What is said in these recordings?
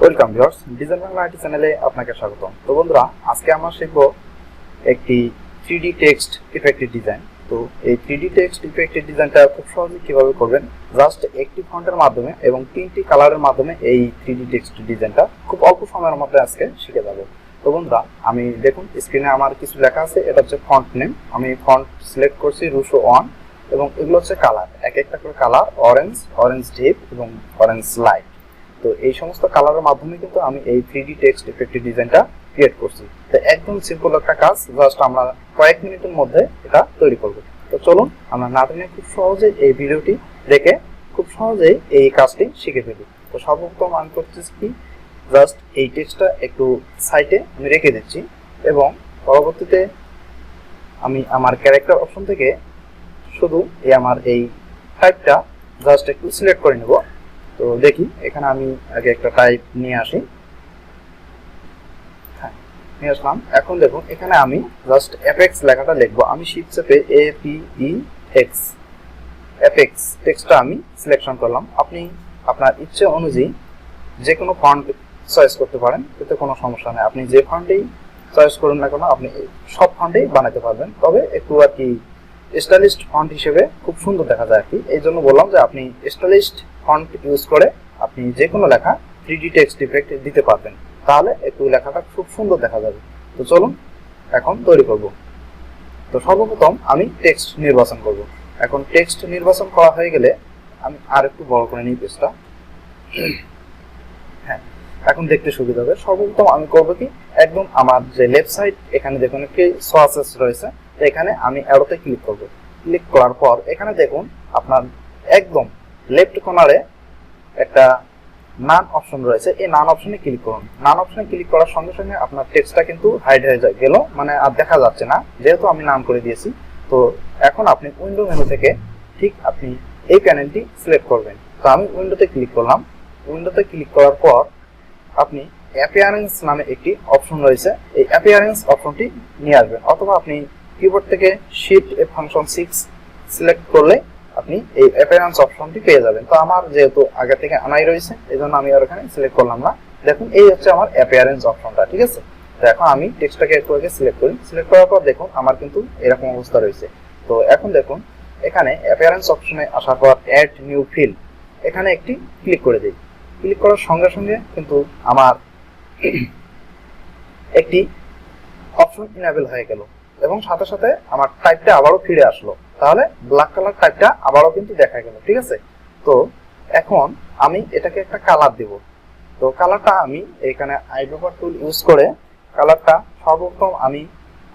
Welcome viewers, design Bangla IT চ্যানেলে আপনাকে স্বাগতম। তো বন্ধুরা, আজকে আমরা শিখব একটি 3D টেক্সট ইফেক্টের ডিজাইন। তো এই 3D টেক্সট ইফেক্টের ডিজাইনটা খুব সহজে কিভাবে করবেন, জাস্ট একটি ফন্টের মাধ্যমে এবং 3টি কালারের মাধ্যমে এই 3D টেক্সট ডিজাইনটা খুব অল্প সময়ের মধ্যে আজকে শিখে যাব। তো বন্ধুরা, আমি দেখুন স্ক্রিনে আমার কিছু লেখা আছে, এটা হচ্ছে ফন্ট নেম। আমি ফন্ট সিলেক্ট করছি রুশো 1 এবং এগুলো হচ্ছে কালার, এক একটা করে কালার, অরেঞ্জ ডিপ এবং অরেঞ্জ লাইট। তো এই সমস্ত কালারের মাধ্যমে কিন্তু আমি এই 3D টেক্সট ইফেক্টের ডিজাইনটা ক্রিয়েট করছি। তো একদম সিম্পল একটা কাজ, জাস্ট আমরা কয়েক মিনিটের মধ্যে এটা তৈরি করব। তো চলুন আমরা না টেনে খুব সহজে এই ভিডিওটি দেখে খুব সহজেই এই কাজটি শিখে ফেলি। তো সর্বপ্রথম আমি করতেছি কি, জাস্ট এই টেক্সটটা একটু সাইডে আমি রেখে দিচ্ছি এবং পরবর্তীতে আমি আমার ক্যারেক্টার অপশন থেকে শুধু আমার এই টাইপটা জাস্ট একটু সিলেক্ট করে নেব। তো দেখি, এখানে আমি আগে একটা টাইপ নিয়ে আসি। হ্যাঁ, নিয়ে আসলাম। এখন দেখুন, এখানে আমি জাস্ট এফএক্স লেখাটা লিখবো। আমি শিফট চেপে APEX এফএক্স টেক্সটটা আমি সিলেকশন করলাম। আপনি আপনার ইচ্ছে অনুযায়ী যে কোনো ফন্ট চয়েস করতে পারেন, এতে কোনো সমস্যা নেই। আপনি যে ফন্টেই চয়েস করুন না কেন, আপনি সব ফন্টেই বানাতে পারবেন। তবে একটু আর কি স্টাইলিস্ট ফন্ট হিসেবে খুব সুন্দর দেখা যায় আর কি। এই জন্য বললাম যে আপনি স্টাইলিস্ট ফন্ট ইউজ করে আপনি যে কোনো লেখা 3D টেক্সট ইফেক্ট দিতে পারবেন, তাহলে একটু লেখাটা খুব সুন্দর দেখা যাবে। তো চলুন এখন তৈরি করব। তো সর্বপ্রথম আমি টেক্সট নির্বাচন করব। এখন টেক্সট নির্বাচন করা হয়ে গেলে আমি আর একটু বড় করে নিই পেজটা। হ্যাঁ, এখন দেখতে সুবিধা হবে। সর্বপ্রথম আমি করব কি, একদম আমার যে লেফট সাইড, এখানে দেখুন একটি সোয়াসেস রয়েছে। তো এখানে আমি অ্যারোতে ক্লিক করব। ক্লিক করার পর এখানে দেখুন আপনার একদম লেফট কর্নারে একটা নান অপশন রয়েছে। এই নান অপশনে ক্লিক করুন। নান অপশনে ক্লিক করার সঙ্গে সঙ্গে আপনার টেক্সটটা কিন্তু হাইড হয়ে গেল, মানে আর দেখা যাচ্ছে না, যেহেতু আমি নাম করে দিয়েছি। তো এখন আপনি উইন্ডো মেনু থেকে ঠিক আপনি এই প্যানেলটি সিলেক্ট করবেন। তো আমি উইন্ডোতে ক্লিক করলাম। উইন্ডোতে ক্লিক করার পর আপনি অ্যাপিয়ারেন্স নামে একটি অপশন রয়েছে, এই অ্যাপিয়ারেন্স অপশনটি নিয়ে আসবেন, অথবা আপনি কিবোর্ড থেকে শিফট ফাংশন 6 সিলেক্ট করলে আপনি এই অ্যাপিয়ারেন্স অপশনটি পেয়ে যাবেন। তো আমার যেহেতু আগে থেকে আনাই রয়েছে, এই জন্য আমি আর এখানে সিলেক্ট করলাম না। দেখুন, এই হচ্ছে আমার অ্যাপিয়ারেন্স অপশনটা, ঠিক আছে। তো এখন আমি টেক্সটটাকে একটু আগে সিলেক্ট করি। সিলেক্ট করার পর দেখুন আমার কিন্তু এরকম অবস্থা রয়েছে। তো এখন দেখুন, এখানে অ্যাপিয়ারেন্স অপশনে আসার পর অ্যাড নিউ ফিল্ড, এখানে একটি ক্লিক করে দিই। ক্লিক করার সঙ্গে সঙ্গে কিন্তু আমার একটি অপশন ইনেবল হয়ে গেল এবং সাথে সাথে আমার টাইপটা আবারও ফিরে আসলো। তাহলে ব্ল্যাক কালার টাইপটা আবারও কিন্তু দেখা গেল, ঠিক আছে। তো এখন আমি এটাকে একটা কালার দেব। তো কালারটা আমি এখানে আইড্রপার টুল ইউজ করে কালারটা সর্বপ্রথম আমি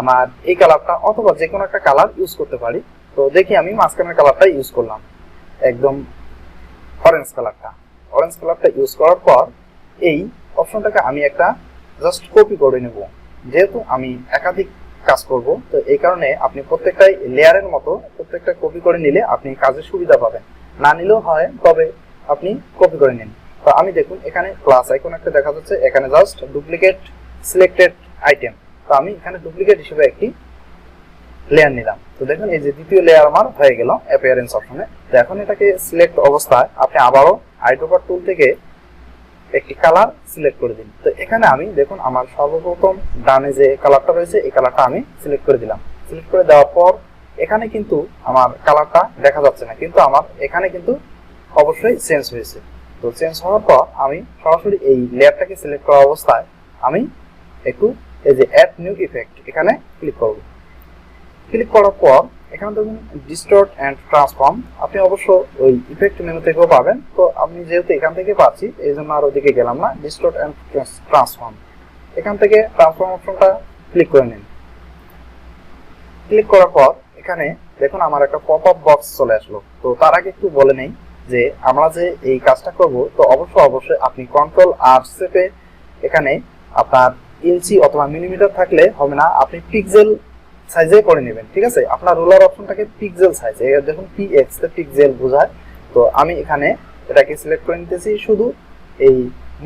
আমার এই কালারটা অথবা যে কোনো একটা কালার ইউজ করতে পারি। তো দেখি আমি মাঝখানের কালারটা ইউজ করলাম, একদম অরেঞ্জ কালারটা ইউজ করার পর এই অপশনটাকে আমি একটা জাস্ট কপি করে নেব। যেহেতু আমি একাধিক কাজ করব, তো এই কারণে আপনি প্রত্যেকটাই লেয়ারের মতো প্রত্যেকটা কপি করে নিলে আপনি কাজের সুবিধা পাবেন। না নিলেও হয়, তবে আপনি কপি করে নিন। তো আমি দেখুন এখানে প্লাস আইকন একটা দেখা যাচ্ছে, এখানে জাস্ট ডুপ্লিকেট সিলেক্টেড আইটেম। তো আমি এখানে ডুপ্লিকেট হিসেবে একটি লেয়ার নিলাম। তো দেখুন এই যে দ্বিতীয় লেয়ার আমার হয়ে গেল অ্যাপিয়ারেন্স অপশনে। তো এখন এটাকে সিলেক্ট অবস্থায় আপনি আবারও আইড্রপার টুল থেকে একটি কালার সিলেক্ট করে দিন। তো এখানে আমি দেখুন আমার সর্বপ্রথম ডানে যে কালারটা রয়েছে, এই কালারটা আমি সিলেক্ট করে দিলাম। সিলেক্ট করে দেওয়ার পর এখানে কিন্তু আমার কালারটা দেখা যাচ্ছে না, কিন্তু আমার এখানে কিন্তু অবশ্যই চেঞ্জ হয়েছে। তো চেঞ্জ হওয়ার পর আমি সরাসরি এই লেয়ারটাকে সিলেক্ট করা অবস্থায় আমি একটু এই যে অ্যাড নিউ ইফেক্ট, এখানে ক্লিক করব। ক্লিক করার পর এখানে দেখুন ডিস্টর্ট অ্যান্ড ট্রান্সফর্ম, আপনি অবশ্য ওই ইফেক্ট মেনু থেকেও পাবেন। তো আমি যেহেতু এখান থেকে পাচ্ছি, এই জন্য আর ওদিকে গেলাম না। ডিস্টর্ট অ্যান্ড ট্রান্সফর্ম, এখান থেকে ট্রান্সফর্ম অপশনটা ক্লিক করে নিন। ক্লিক করার পর এখানে দেখুন আমার একটা পপ আপ বক্স চলে আসলো। তো তার আগে একটু বলে নেই যে আমরা যে এই কাজটা করব, তো অবশ্যই আপনি কন্ট্রোল আর চেপে এখানে আপনার ইঞ্চি অথবা মিলিমিটার থাকলে হবে না, আপনি পিক্সেল সাইজে করে নেবেন, ঠিক আছে। আপনার রুলার অপশনটাকে পিক্সেল সাইজে, দেখুন PX তে পিক্সেল বোঝায়। তো আমি এখানে এটাকে সিলেক্ট করে নিতেছি। শুধু এই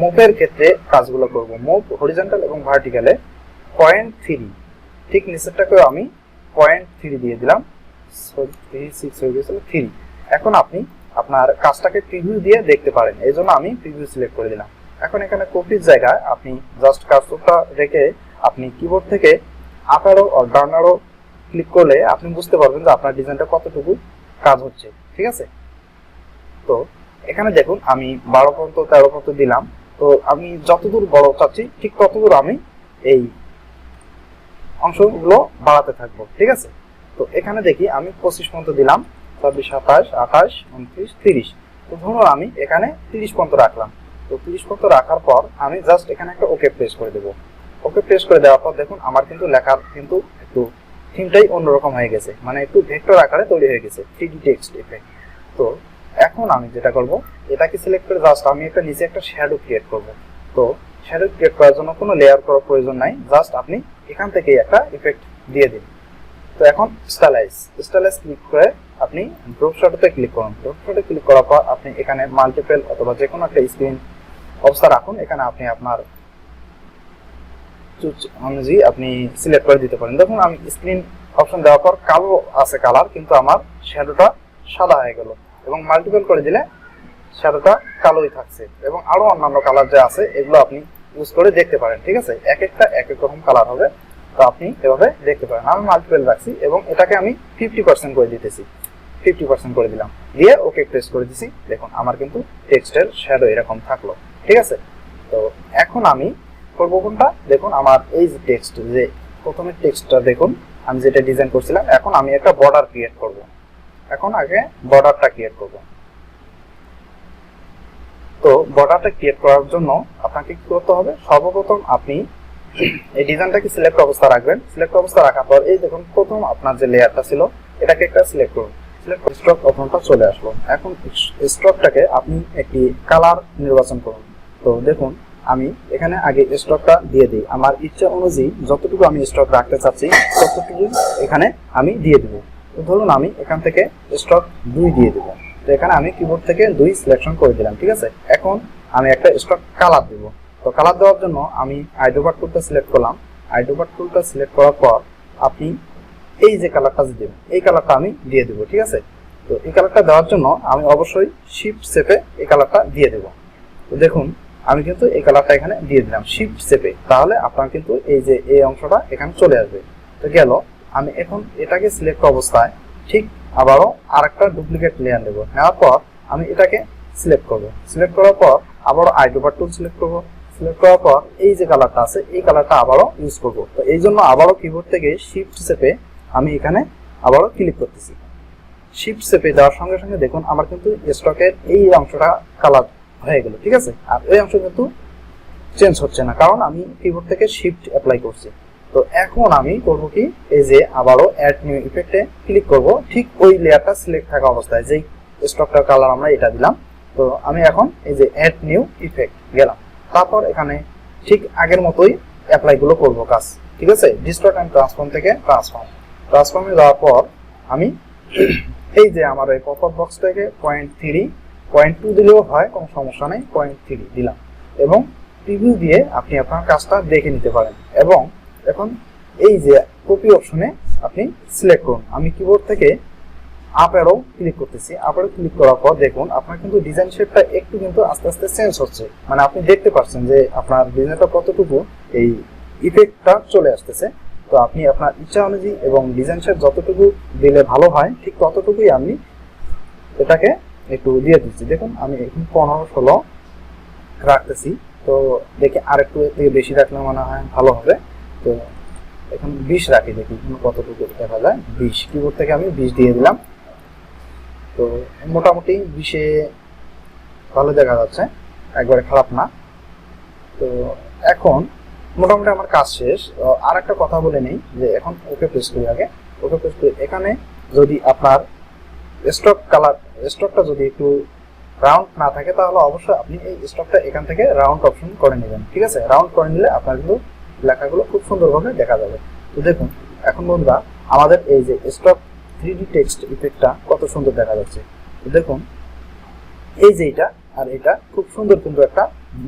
মুভের ক্ষেত্রে কাজগুলো করব, মুভ হরিজন্টাল এবং ভার্টিক্যালে 0.3, ঠিক নিচেরটাকেও আমি 0.3 দিয়ে দিলাম। 36 হয়ে গেছিল 3। এখন আপনি আপনার কাজটাকে প্রিভিউ দিয়ে দেখতে পারেন, এই জন্য আমি প্রিভিউ সিলেক্ট করে দিলাম। এখন এখানে কপির জায়গায় আপনি জাস্ট কার্সরটা রেখে আপনি কিবোর্ড থেকে আপ অ্যারো আর ডাউন অ্যারো ক্লিক করলে আপনি বুঝতে পারবেন যে আপনার ডিজাইনটা কতটুকু কাজ হচ্ছে। ঠিক আছে, তো এখানে দেখুন আমি 12 পর্যন্ত 13 পর্যন্ত দিলাম। তো আমি যতদূর বড় চাচ্ছি ঠিক ততদূর আমি এই অংশগুলো বাড়াতে থাকবো। ঠিক আছে, তো এখানে দেখি আমি 25 পর্যন্ত দিলাম, 26, 27, 28, 29, 30। তো ধরুন আমি এখানে 30 পর্যন্ত রাখলাম। তো 30 পর্যন্ত রাখার পর আমি জাস্ট এখানে একটা ওকে প্রেস করে দেবো। ওকে প্রেস করে দেওয়ার পর দেখুন আমার কিন্তু লেখার কিন্তু একটু থিমটাই অন্যরকম হয়ে গেছে, মানে একটু ভেক্টর আকারে তৈরি হয়ে গেছে, 3D টেক্সট ইফেক্ট। তো এখন আমি যেটা করব, এটাকে সিলেক্ট করে জাস্ট আমি একটা নিচে একটা শ্যাডো ক্রিয়েট করব। তো শ্যাডো ক্রিয়েট করার জন্য কোনো লেয়ার করার প্রয়োজন নাই, জাস্ট আপনি এখান থেকেই একটা ইফেক্ট দিয়ে দিন। তো এখন স্টাইলাইজ ক্লিক করে আপনি ড্রপ শ্যাডোতে ক্লিক করুন। ড্রপ শ্যাডোতে ক্লিক করার পর আপনি এখানে মাল্টিপল অথবা যে কোনো একটা স্ক্রিন অবস্থা রাখুন। এখানে আপনি আপনার অনুযায়ী আপনি সিলেক্ট করে দিতে পারেন। দেখুন আমি স্ক্রিন অপশন দেওয়ার পর কালো আছে কালার, কিন্তু আমার শ্যাডোটা সাদা হয়ে গেল, এবং মাল্টিপল করে দিলে শ্যাডোটা কালোই থাকছে, এবং আরো অন্যান্য কালার যে আছে এগুলো আপনি ইউজ করে দেখতে পারেন। ঠিক আছে, এক একটা এক এক রকম কালার হবে, তো আপনি এভাবে দেখতে পারেন। আমি মাল্টিপল রাখছি এবং এটাকে আমি 50% করে দিতেছি, 50% করে দিলাম, দিয়ে ওকে প্রেস করে দিছি। দেখুন আমার কিন্তু টেক্সটের শ্যাডো এরকম থাকলো। ঠিক আছে, তো এখন আমি করবো কোনটা, দেখুন আমার এই যে টেক্সট, যে প্রথমে টেক্সটটা দেখুন আমি যেটা ডিজাইন করছিলাম, এখন আমি একটা বর্ডার ক্রিয়েট করব। এখন আগে বর্ডারটা ক্রিয়েট করব। তো বর্ডারটা ক্রিয়েট করার জন্য আপনাকে কি করতে হবে, সর্বপ্রথম আপনি এই ডিজাইনটাকে সিলেক্ট অবস্থা রাখবেন। সিলেক্ট অবস্থা রাখার পর এই দেখুন প্রথম আপনার যে লেয়ারটা ছিল এটাকে একটা সিলেক্ট করুন। সিলেক্ট করে স্ট্রোক অপশনটা চলে আসলো। এখন স্ট্রোকটাকে আপনি একটি কালার নির্বাচন করুন। তো দেখুন আমি এখানে আগে স্ট্রোকটা দিয়ে দিই, আমার ইচ্ছা অনুযায়ী যতটুকু আমি স্ট্রোক রাখতে চাচ্ছি ততটুকু এখানে আমি দিয়ে দেব। তো ধরুন আমি এখান থেকে স্ট্রোক 2 দিয়ে দেব। তো এখানে আমি কিবোর্ড থেকে 2 সিলেকশন করে দিলাম। ঠিক আছে, এখন আমি একটা স্ট্রোক কালার দেব। তো কালার দেওয়ার জন্য আমি আইড্রোপার টুলটা সিলেক্ট করলাম। আইড্রোপার টুলটা সিলেক্ট করার পর আপনি এই যে কালারটা দেবেন এই কালারটা আমি দিয়ে দেব। ঠিক আছে, তো এই কালারটা দেওয়ার জন্য আমি অবশ্যই শিফট চেপে এই কালারটা দিয়ে দেব। তো দেখুন আমি কিন্তু এই কালারটা এখানে দিয়ে দিলাম শিফট চেপে, তাহলে আপনার কিন্তু এই যে এই অংশটা এখানে চলে আসবে। তো গেল, আমি এখন এটাকে সিলেক্ট অবস্থায় ঠিক আবারও আরেকটা ডুপ্লিকেট লেয়ার নেব। নেওয়ার পর আমি এটাকে সিলেক্ট করব। সিলেক্ট করার পর আবারও আইড্রোপার টুল সিলেক্ট করব। সিলেক্ট করার পর এই যে কালারটা আছে এই কালারটা আবারও ইউজ করব। তো এই জন্য আবারও কিবোর্ড থেকে শিফট চেপে আমি এখানে আবারও ক্লিক করতেছি। শিফট চেপে দেওয়ার সঙ্গে সঙ্গে দেখুন আমার কিন্তু স্টকের এই অংশটা কালার হয়ে গেল। ঠিক আছে, আর এই অংশ কিন্তু চেঞ্জ হচ্ছে না, কারণ আমি কিবোর্ড থেকে শিফট অ্যাপ্লাই করছি। তো এখন আমি করব কি, এই যে আবারও অ্যাড নিউ ইফেক্টে ক্লিক করব, ঠিক ওই লেয়ারটা সিলেক্ট থাকা অবস্থায় যেই স্টকটার কালার আমরা এটা দিলাম। তো আমি এখন এই যে অ্যাড নিউ ইফেক্ট গেলাম, তারপর এখানে ঠিক আগের মতোই অ্যাপ্লাই গুলো করব কাজ। ঠিক আছে, ডিস্টর্ট এন্ড ট্রান্সফর্ম থেকে ট্রান্সফর্মে যাওয়ার পর আমি এই যে আমার এই পপআপ বক্স থেকে 0.3 0.2 দিলেও হয়, কোনো সমস্যা নেই, 0.3 দিলাম এবং প্রিভিউ দিয়ে আপনি আপনার কাজটা দেখে নিতে পারেন। এবং এখন এই যে কপি অপশনে আপনি সিলেক্ট করুন। আমি কিবোর্ড থেকে আপ অ্যারো ক্লিক করতেছি। আপ অ্যারো ক্লিক করার পর দেখুন আপনার কিন্তু ডিজাইন শেপটা একটু কিন্তু আস্তে আস্তে চেঞ্জ হচ্ছে, মানে আপনি দেখতে পাচ্ছেন যে আপনার ডিজাইনটা কতটুকু এই ইফেক্টটা চলে আসতেছে। তো আপনি আপনার ইচ্ছা অনুযায়ী এবং ডিজাইন শেপ যতটুকু দিলে ভালো হয় ঠিক ততটুকুই আমি এটাকে একটু দিয়ে দিচ্ছি। দেখুন আমি এখন 15-16 রাখতেছি। তো দেখি আরেকটু থেকে বেশি রাখলে মনে হয় ভালো হবে। তো এখন 20 রাখি, দেখি কতটুকু দেখা যায়। 20 কিবোর্ড থেকে আমি 20 দিয়ে দিলাম। তো মোটামুটি 20-এ ভালো দেখা যাচ্ছে, একবারে খারাপ না। তো এখন মোটামুটি আমার কাজ শেষ। আর একটা কথা বলে নেই যে এখন ওকে প্রেস করি। আগে ওকে প্রেস করি। এখানে যদি আপনার স্টকটা যদি একটু রাউন্ড না থাকে তাহলে অবশ্যই আপনি এই স্টকটা এখান থেকে রাউন্ড অপশন করে নেবেন। ঠিক আছে, রাউন্ড করে নিলে আপনার কিন্তু লেখাগুলো খুব সুন্দরভাবে দেখা যাবে। তো দেখুন এখন বন্ধুরা আমাদের এই যে স্টক 3D টেক্সট ইফেক্টটা কত সুন্দর দেখা যাচ্ছে। তো দেখুন এই যে এটা আর এটা খুব সুন্দর কিন্তু একটা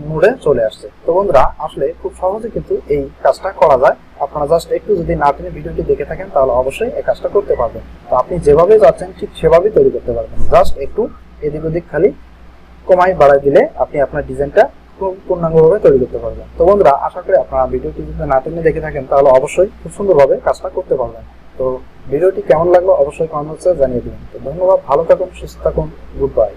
মোডে চলে আসছে। তো বন্ধুরা আসলে খুব সহজে কিন্তু এই কাজটা করা যায়। আপনারা জাস্ট একটু যদি না টেনে ভিডিওটি দেখে থাকেন তাহলে অবশ্যই এই কাজটা করতে পারবেন। তো আপনি যেভাবে যাচ্ছেন ঠিক সেভাবেই তৈরি করতে পারবেন। জাস্ট একটু এদিক ওদিক খালি কমাই বাড়াই দিলে আপনি আপনার ডিজাইনটা খুব পূর্ণাঙ্গভাবে তৈরি করতে পারবেন। তো বন্ধুরা, আশা করি আপনারা ভিডিওটি যদি না টেনে দেখে থাকেন তাহলে অবশ্যই খুব সুন্দরভাবে কাজটা করতে পারবেন। তো ভিডিওটি কেমন লাগলো অবশ্যই কমেন্ট বক্সে জানিয়ে দিন। তো ধন্যবাদ, ভালো থাকুন, সুস্থ থাকুন, গুড বাই।